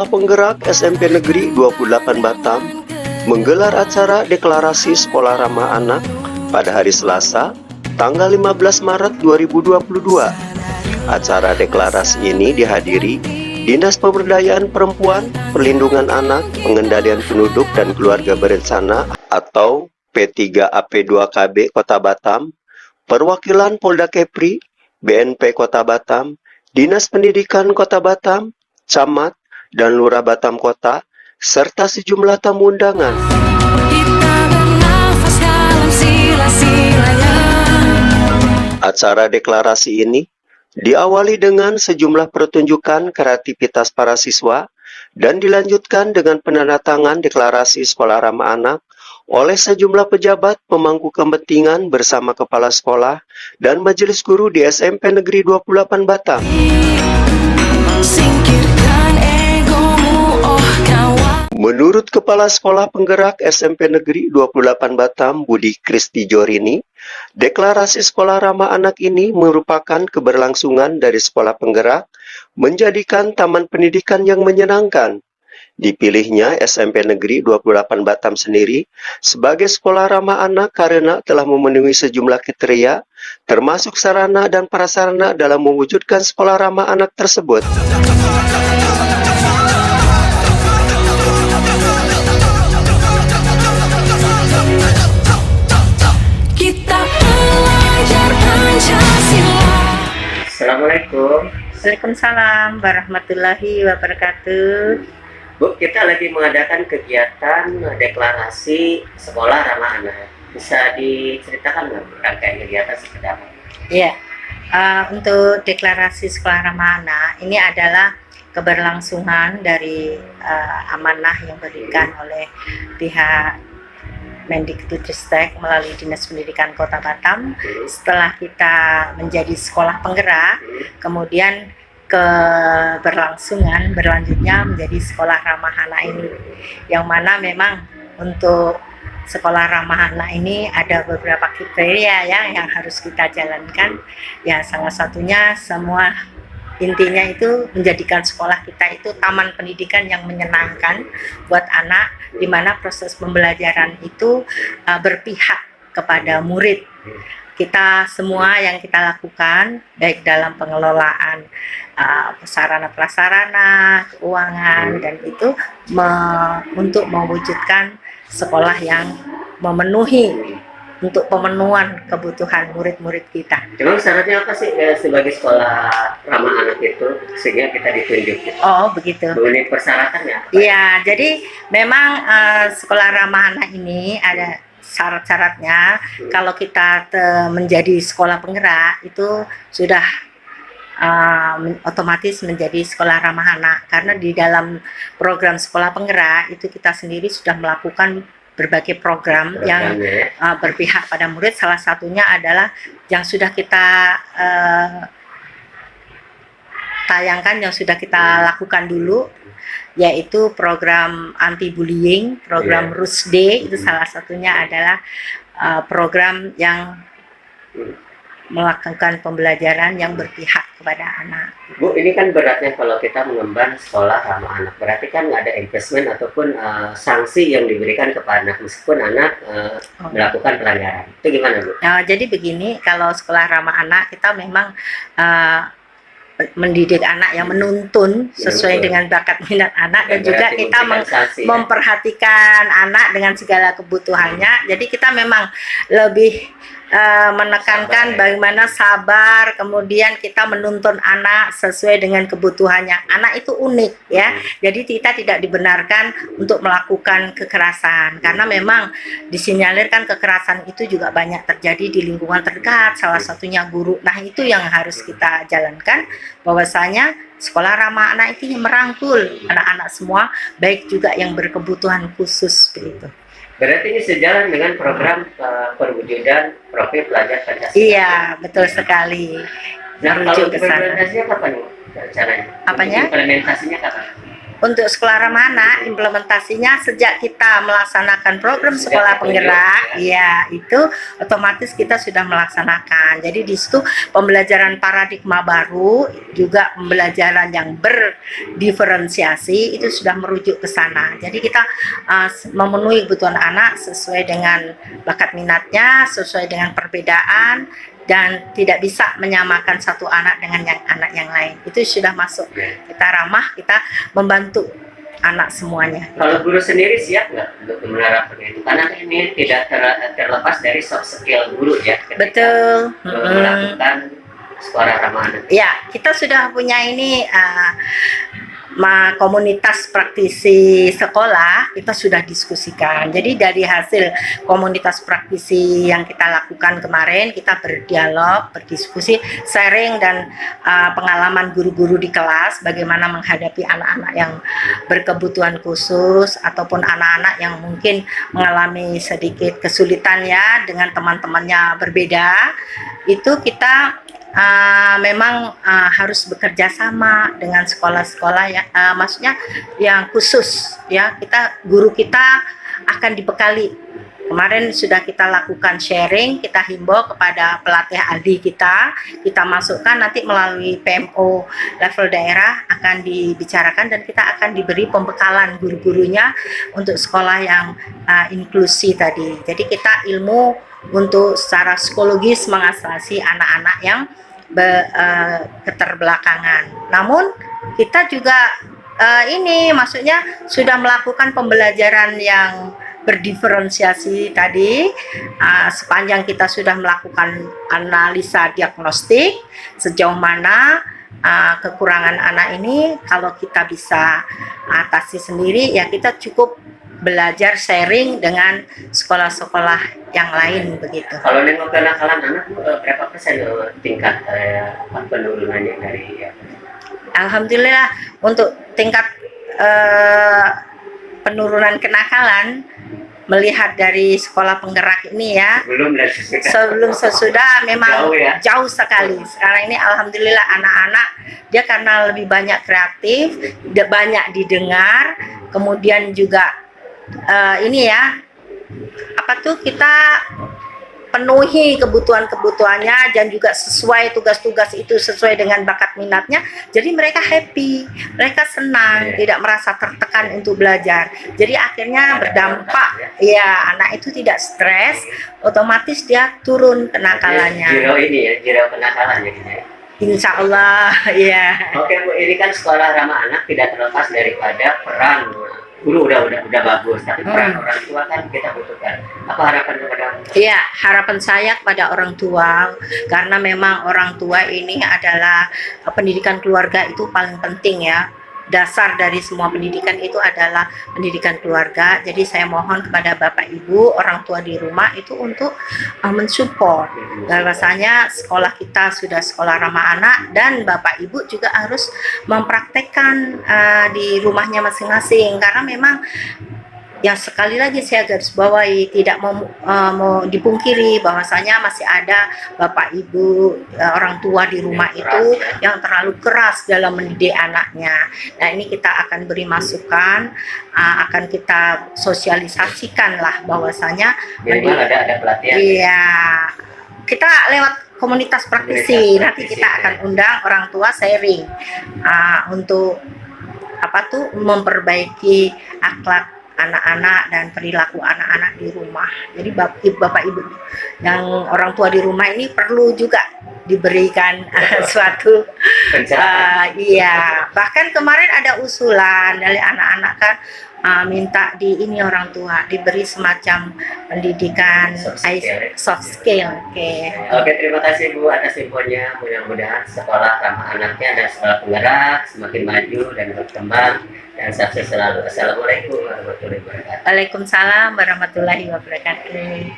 Sekolah Penggerak SMP Negeri 28 Batam menggelar acara deklarasi sekolah ramah anak pada hari Selasa, tanggal 15 Maret 2022. Acara deklarasi ini dihadiri Dinas Pemberdayaan Perempuan, Perlindungan Anak, Pengendalian Penduduk dan Keluarga Berencana atau P3AP2KB Kota Batam, perwakilan Polda Kepri, BNP Kota Batam, Dinas Pendidikan Kota Batam, Camat, dan Lurah Batam Kota, serta sejumlah tamu undangan. Acara deklarasi ini diawali dengan sejumlah pertunjukan kreativitas para siswa dan dilanjutkan dengan penandatangan deklarasi sekolah ramah anak oleh sejumlah pejabat pemangku kepentingan bersama kepala sekolah dan majelis guru di SMP Negeri 28 Batam. Menurut Kepala Sekolah Penggerak SMP Negeri 28 Batam, Budi Kristi Jorini, deklarasi sekolah ramah anak ini merupakan keberlangsungan dari sekolah penggerak menjadikan taman pendidikan yang menyenangkan. Dipilihnya SMP Negeri 28 Batam sendiri sebagai sekolah ramah anak karena telah memenuhi sejumlah kriteria, termasuk sarana dan prasarana dalam mewujudkan sekolah ramah anak tersebut. Assalamualaikum. Waalaikumsalam warahmatullahi wabarakatuh. Bu, kita lagi mengadakan kegiatan deklarasi sekolah ramah anak. Bisa diceritakan nggak rangkaian kegiatan seperti apa? Iya, untuk deklarasi sekolah ramah anak ini adalah keberlangsungan dari amanah yang diberikan oleh pihak Mendikbudristek melalui Dinas Pendidikan Kota Batam. Setelah kita menjadi sekolah penggerak, kemudian keberlangsungan berlanjutnya menjadi sekolah ramah anak ini, yang mana memang untuk sekolah ramah anak ini ada beberapa kriteria ya yang harus kita jalankan. Ya, salah satunya semua intinya itu menjadikan sekolah kita itu taman pendidikan yang menyenangkan buat anak, di mana proses pembelajaran itu berpihak kepada murid. Kita semua yang kita lakukan baik dalam pengelolaan sarana prasarana, keuangan, dan itu untuk mewujudkan sekolah yang memenuhi untuk pemenuhan kebutuhan murid-murid kita. Cuma syaratnya apa sih sebagai sekolah ramah anak itu sehingga kita ditunjuk? Oh, begitu. Ini persyaratannya? Iya, jadi memang sekolah ramah anak ini ada syarat-syaratnya. Kalau kita menjadi sekolah penggerak itu sudah otomatis menjadi sekolah ramah anak, karena di dalam program sekolah penggerak itu kita sendiri sudah melakukan berbagai program yang berpihak pada murid. Salah satunya adalah yang sudah kita tayangkan, yang sudah kita lakukan dulu, yaitu program anti bullying, program RUSD. Itu salah satunya adalah program yang melakukan pembelajaran yang berpihak kepada anak. Bu, ini kan beratnya kalau kita mengemban sekolah ramah anak, berarti kan ada investment ataupun sanksi yang diberikan kepada anak meskipun anak melakukan pelanggaran. Itu gimana, Bu? Jadi begini, kalau sekolah ramah anak kita memang mendidik anak yang menuntun sesuai dengan bakat minat anak, dan juga kita memperhatikan anak dengan segala kebutuhannya. Jadi kita memang lebih menekankan bagaimana sabar, kemudian kita menuntun anak sesuai dengan kebutuhannya. Anak itu unik ya, jadi kita tidak dibenarkan untuk melakukan kekerasan, karena memang disinyalirkan kekerasan itu juga banyak terjadi di lingkungan terdekat, salah satunya guru. Nah, itu yang harus kita jalankan, bahwasanya sekolah ramah anak itu merangkul anak-anak semua, baik juga yang berkebutuhan khusus begitu. Berarti ini sejalan dengan program perwujudan profil pelajar Pancasila. Iya, betul sekali. Nah, kalau implementasinya kapan caranya? Apanya? Implementasinya kapan? Untuk sekolah ramah anak, implementasinya sejak kita melaksanakan program sekolah penggerak, ya itu otomatis kita sudah melaksanakan. Jadi di situ pembelajaran paradigma baru, juga pembelajaran yang berdiferensiasi itu sudah merujuk ke sana. Jadi kita memenuhi kebutuhan anak sesuai dengan bakat minatnya, sesuai dengan perbedaan, dan tidak bisa menyamakan satu anak dengan anak yang lain. Itu sudah masuk. Kita ramah, kita membantu anak semuanya. Kalau guru sendiri siap nggak untuk menerapkan itu? Karena ini tidak terlepas dari soft skill guru ya. Betul. Melakukan sekolah ramah anak. Ya, kita sudah punya ini komunitas praktisi sekolah, kita sudah diskusikan. Jadi dari hasil komunitas praktisi yang kita lakukan kemarin, kita berdialog, berdiskusi, sharing dan pengalaman guru-guru di kelas bagaimana menghadapi anak-anak yang berkebutuhan khusus ataupun anak-anak yang mungkin mengalami sedikit kesulitan ya dengan teman-temannya berbeda. Itu kita memang harus bekerja sama dengan sekolah-sekolah ya, maksudnya yang khusus ya. Guru kita akan dibekali. Kemarin sudah kita lakukan sharing, kita himbau kepada pelatih aldi kita masukkan nanti melalui PMO level daerah akan dibicarakan dan kita akan diberi pembekalan guru-gurunya untuk sekolah yang inklusi tadi. Jadi kita ilmu untuk secara psikologis mengatasi anak-anak yang keterbelakangan. Namun kita juga ini maksudnya sudah melakukan pembelajaran yang berdiferensiasi tadi, sepanjang kita sudah melakukan analisa diagnostik sejauh mana kekurangan anak ini kalau kita bisa atasi sendiri ya, kita cukup belajar sharing dengan sekolah-sekolah yang lain begitu. Kalau nengok kenakalan anak berapa persen tingkat penurunannya dari ya? Alhamdulillah untuk tingkat penurunan kenakalan melihat dari sekolah penggerak ini ya, sebelum sesudah memang jauh sekali. Sekarang ini alhamdulillah anak-anak dia karena lebih banyak kreatif, banyak didengar, kemudian juga ini ya, kita penuhi kebutuhan-kebutuhannya dan juga sesuai tugas-tugas itu sesuai dengan bakat minatnya. Jadi mereka happy, mereka senang, tidak merasa tertekan untuk belajar. Jadi akhirnya berdampak ya, anak itu tidak stres, otomatis dia turun kenakalannya. Zero kenakalannya gitu ya. Insya Allah ya. Oke Bu, ini kan sekolah ramah anak tidak terlepas daripada peran guru udah bagus, tapi peran orang tua kan kita butuhkan. Apa harapan kepada orang tua? Iya, harapan saya kepada orang tua, karena memang orang tua ini adalah pendidikan keluarga itu paling penting ya. Dasar dari semua pendidikan itu adalah pendidikan keluarga. Jadi saya mohon kepada Bapak Ibu, orang tua di rumah itu untuk mensupport. Bahwasanya sekolah kita sudah sekolah ramah anak dan Bapak Ibu juga harus mempraktekkan di rumahnya masing-masing, karena memang yang sekali lagi saya garis bawahi, tidak mau dipungkiri bahwasanya masih ada Bapak Ibu orang tua di rumah itu yang terlalu keras dalam mendidik anaknya. Nah ini kita akan beri masukan, akan kita sosialisasikan lah bahwasanya ada pelatihan. Iya, kita lewat komunitas praktisi nanti kita akan undang orang tua sharing untuk memperbaiki akhlak anak-anak dan perilaku anak-anak di rumah. Jadi Bapak Ibu yang orang tua di rumah ini perlu juga diberikan suatu iya, bahkan kemarin ada usulan dari anak-anak kan minta orang tua diberi semacam pendidikan soft skill. Oke, terima kasih Bu atas infonya. Mudah-mudahan sekolah ramah anaknya dan sekolah penggerak semakin maju dan berkembang dan sukses selalu. Assalamualaikum warahmatullahi wabarakatuh. Waalaikumsalam warahmatullahi wabarakatuh.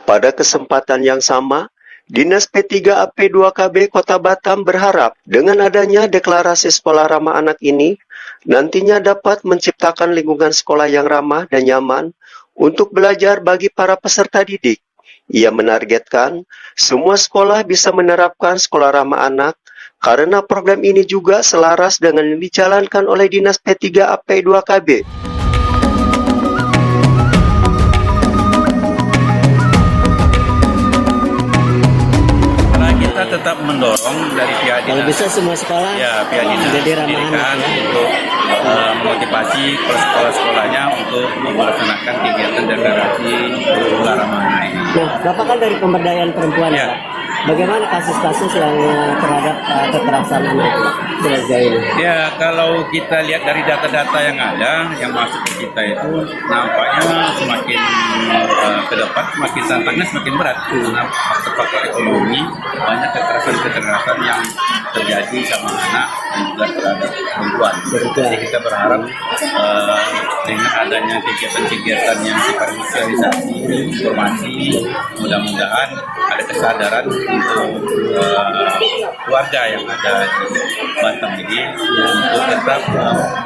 Pada kesempatan yang sama, Dinas P3AP2KB Kota Batam berharap dengan adanya deklarasi sekolah ramah anak ini nantinya dapat menciptakan lingkungan sekolah yang ramah dan nyaman untuk belajar bagi para peserta didik. Ia menargetkan semua sekolah bisa menerapkan sekolah ramah anak karena program ini juga selaras dengan yang dijalankan oleh Dinas P3AP2KB. Kita tetap mendorong dari pihak Kalau dinas, bisa semua sekolah pihak dinas jadi ramah pendidikan anak ya. untuk memotivasi sekolah-sekolahnya untuk melaksanakan kegiatan deklarasi sekolah ramah anak ini. Nah, Bapak kan dari pemberdayaan perempuan Ya. Pak. Bagaimana kasus-kasus yang terhadap kekerasan anak itu sejauh ini? Ya, kalau kita lihat dari data-data yang ada, yang masuk ke kita itu nampaknya semakin ke depan semakin tantangannya semakin berat karena faktor-faktor ekonomi, banyak kekerasan-kekerasan yang terjadi sama anak dan juga terhadap perempuan. Jadi kita berharap dengan adanya kegiatan-kegiatan yang sifatnya sosialisasi, informasi, mudah-mudahan ada kesadaran untuk keluarga yang ada di Batam ini untuk tetap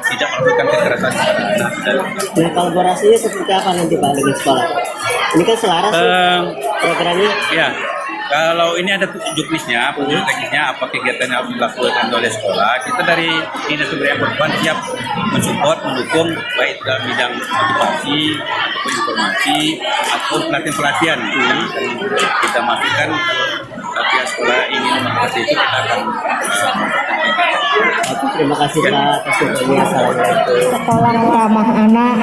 tidak melakukan kekerasan kepada anak. Nah, kolaborasinya seperti apa nanti Pak dengan sekolah? Ini kan selaras programnya. Ya, kalau ini ada juknisnya, petunjuk teknisnya apa kegiatan yang harus dilakukan oleh sekolah. Kita dari Dinas Pemberdayaan Perempuan siap mensupport, mendukung baik dalam bidang motivasi ataupun informasi ataupun pelatihan-pelatihan. Kita masukkan pihak sekolah ingin mengikuti itu, kita akan Terima kasih Pak atas waktunya. Assalamualaikum. Sekolah ramah anak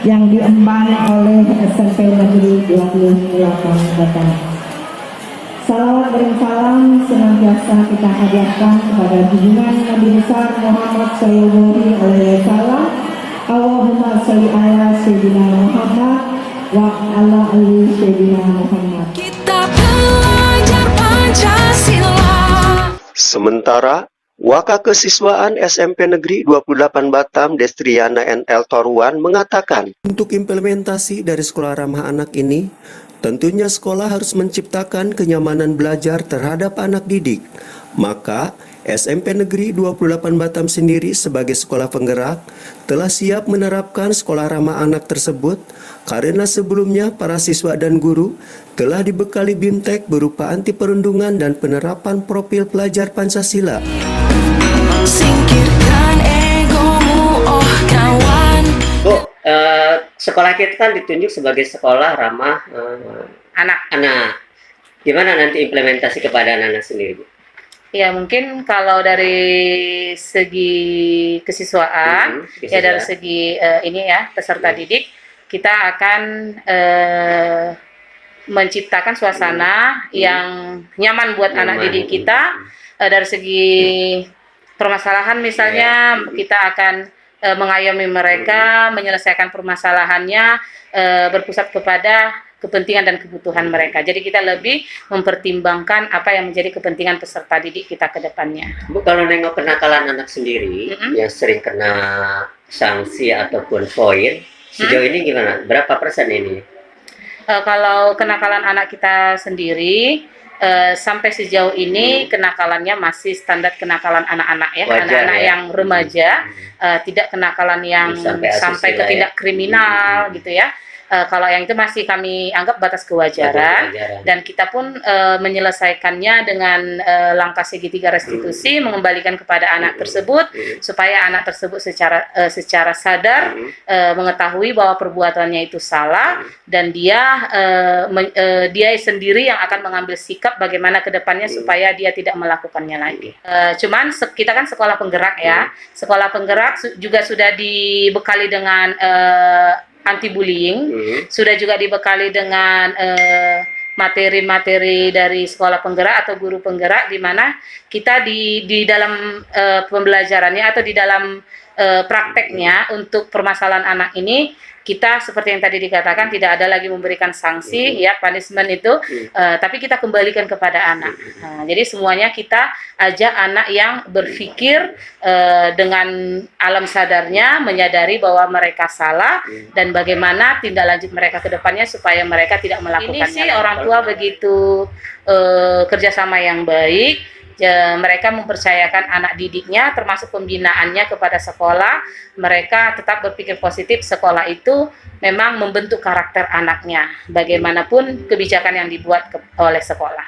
yang diemban oleh SMP Negeri 28 Batam. Salawat dan salam senantiasa kita hadirkan kepada junjungan Nabi besar Muhammad Sallallahu Alaihi Wasallam. Allahumma sholli ala Sayyidina Muhammad wa ala ali Sayyidina Muhammad. Kita belajar Pancasila. Sementara, Waka Kesiswaan SMP Negeri 28 Batam Destriana NL Toruan mengatakan, untuk implementasi dari sekolah ramah anak ini, tentunya sekolah harus menciptakan kenyamanan belajar terhadap anak didik. Maka, SMP Negeri 28 Batam sendiri sebagai sekolah penggerak telah siap menerapkan sekolah ramah anak tersebut karena sebelumnya para siswa dan guru telah dibekali BIMTEK berupa anti perundungan dan penerapan profil pelajar Pancasila. Singkirkan egomu, oh kawan. Bu, sekolah kita kan ditunjuk sebagai sekolah ramah anak-anak. Gimana nanti implementasi kepada anak-anak sendiri, Bu? Ya mungkin kalau dari segi kesiswaan, ya dari segi ini ya peserta didik, kita akan menciptakan suasana yang nyaman buat anak didik kita. Dari segi permasalahan misalnya, kita akan mengayomi mereka, menyelesaikan permasalahannya, berpusat kepada kepentingan dan kebutuhan mereka. Jadi kita lebih mempertimbangkan apa yang menjadi kepentingan peserta didik kita ke depannya. Bu, kalau nengok kenakalan anak sendiri yang sering kena sanksi ataupun poin, sejauh ini gimana? Berapa persen ini? Kalau kenakalan anak kita sendiri, sampai sejauh ini kenakalannya masih standar kenakalan anak-anak ya, anak-anak yang remaja, tidak kenakalan yang sampai ke tindak kriminal gitu ya. Kalau yang itu masih kami anggap batas kewajaran, dan kita pun menyelesaikannya dengan langkah segitiga restitusi, mengembalikan kepada anak tersebut supaya anak tersebut secara sadar mengetahui bahwa perbuatannya itu salah, dan dia sendiri yang akan mengambil sikap bagaimana ke depannya supaya dia tidak melakukannya lagi. Cuman kita kan sekolah penggerak ya, sekolah penggerak juga sudah dibekali dengan anti bullying, sudah juga dibekali dengan materi-materi dari sekolah penggerak atau guru penggerak, di mana kita di dalam pembelajarannya atau di dalam prakteknya untuk permasalahan anak ini, kita seperti yang tadi dikatakan tidak ada lagi memberikan sanksi ya, punishment itu, tapi kita kembalikan kepada anak. Jadi semuanya kita ajak anak yang berpikir dengan alam sadarnya, menyadari bahwa mereka salah dan bagaimana tindak lanjut mereka ke depannya supaya mereka tidak melakukannya. Ini sih orang tua begitu kerjasama yang baik. mereka mempercayakan anak didiknya termasuk pembinaannya kepada sekolah. Mereka tetap berpikir positif, sekolah itu memang membentuk karakter anaknya bagaimanapun kebijakan yang dibuat oleh sekolah.